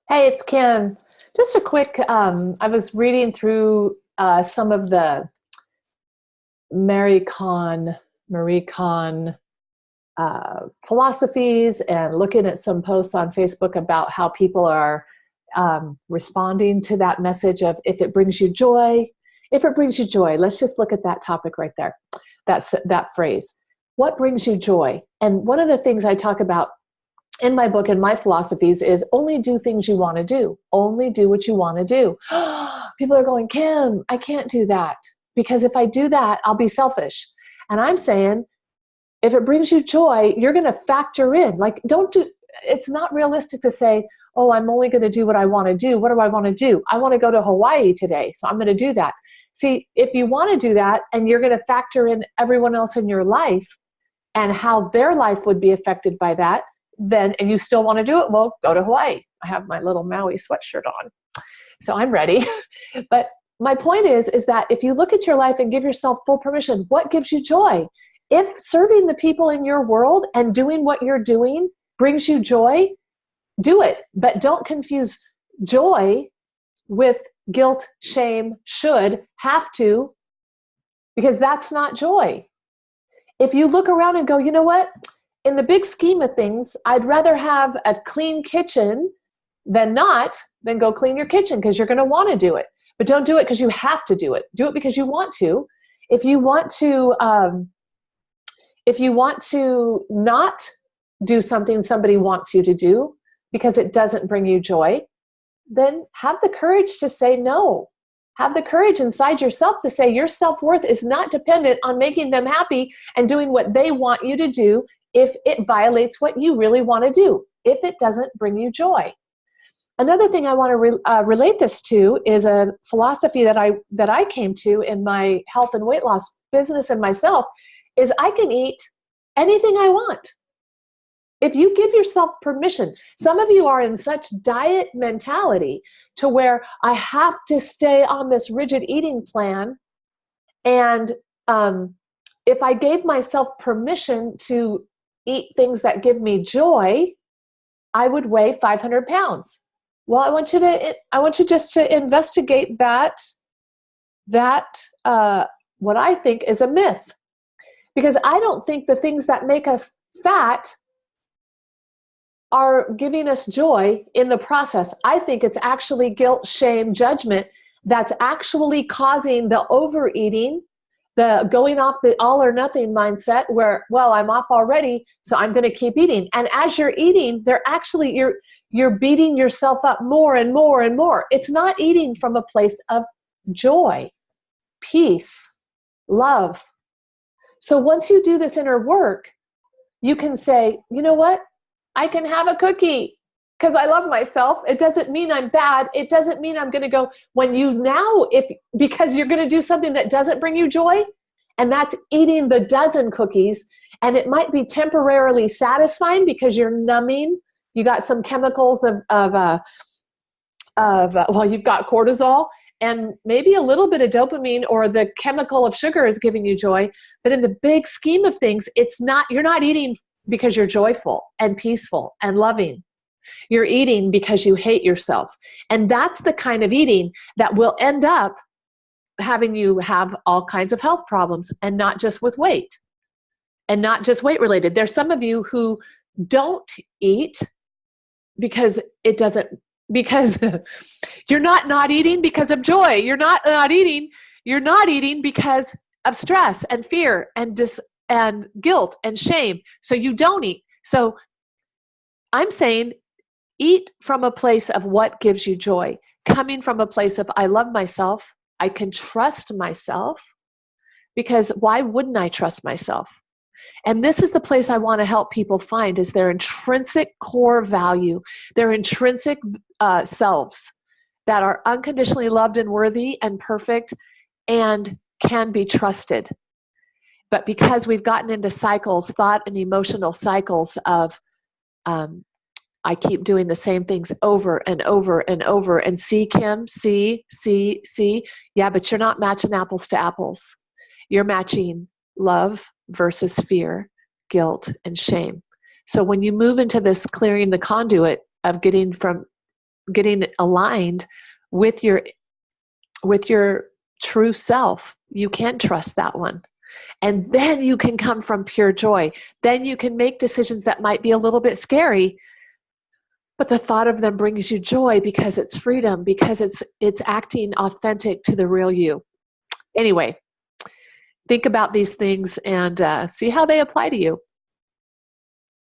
Hey, it's Kim. Just a quick, I was reading through some of the Marie Con, Marie Con philosophies and looking at some posts on Facebook about how people are responding to that message of if it brings you joy, if it brings you joy. Let's just look at that topic right there. That's that phrase. What brings you joy? And one of the things I talk about in my book and my philosophies is only do things you want to do. Only do what you want to do. People are going, Kim, I can't do that because if I do that, I'll be selfish. And I'm saying, if it brings you joy, you're going to factor in. Like, don't do, it's not realistic to say, oh, I'm only going to do what I want to do. What do I want to do? I want to go to Hawaii today, so I'm going to do that. See, if you want to do that and you're going to factor in everyone else in your life and how their life would be affected by that, then, and you still want to do it, well, go to Hawaii. I have my little Maui sweatshirt on, so I'm ready. But my point is that if you look at your life and give yourself full permission, what gives you joy? If serving the people in your world and doing what you're doing brings you joy, do it. But don't confuse joy with guilt, shame, should, have to, because that's not joy. If you look around and go, you know what? In the big scheme of things, I'd rather have a clean kitchen than not, then go clean your kitchen because you're going to want to do it. But don't do it because you have to do it. Do it because you want to. If you want to not do something somebody wants you to do because it doesn't bring you joy, then have the courage to say no. Have the courage inside yourself to say your self-worth is not dependent on making them happy and doing what they want you to do if it violates what you really want to do, if it doesn't bring you joy. Another thing I want to relate this to is a philosophy that I came to in my health and weight loss business and myself, is I can eat anything I want. If you give yourself permission, some of you are in such diet mentality to where I have to stay on this rigid eating plan. And if I gave myself permission to eat things that give me joy, I would weigh 500 pounds. Well, I want you just to investigate that what I think is a myth. Because I don't think the things that make us fat are giving us joy in the process. I think it's actually guilt, shame, judgment that's actually causing the overeating, the going off the all or nothing mindset where, well, I'm off already, so I'm going to keep eating. And as you're eating, you're beating yourself up more and more and more. It's not eating from a place of joy, peace, love. So once you do this inner work, you can say, you know what? I can have a cookie because I love myself. It doesn't mean I'm bad. It doesn't mean I'm going to go because you're going to do something that doesn't bring you joy, and that's eating the dozen cookies. And it might be temporarily satisfying because you're numbing. You got some chemicals well, you've got cortisol and maybe a little bit of dopamine, or the chemical of sugar is giving you joy. But in the big scheme of things, you're not eating because you're joyful and peaceful and loving. You're eating because you hate yourself. And that's the kind of eating that will end up having you have all kinds of health problems, and not just with weight, and not just weight related. There's some of you who don't eat because you're not eating because of joy. You're not eating because of stress and fear and guilt and shame. So you don't eat. So I'm saying eat from a place of what gives you joy, coming from a place of I love myself, I can trust myself, because why wouldn't I trust myself? And this is the place I want to help people find, is their intrinsic core value, their intrinsic selves that are unconditionally loved and worthy and perfect and can be trusted. But because we've gotten into cycles, thought and emotional cycles of I keep doing the same things over and over and over, and see, Kim, see. Yeah, but you're not matching apples to apples. You're matching love versus fear, guilt, and shame. So when you move into this clearing the conduit of getting from getting aligned with your true self, you can trust that one. And then you can come from pure joy. Then you can make decisions that might be a little bit scary, but the thought of them brings you joy because it's freedom, because it's acting authentic to the real you. Anyway, think about these things and see how they apply to you.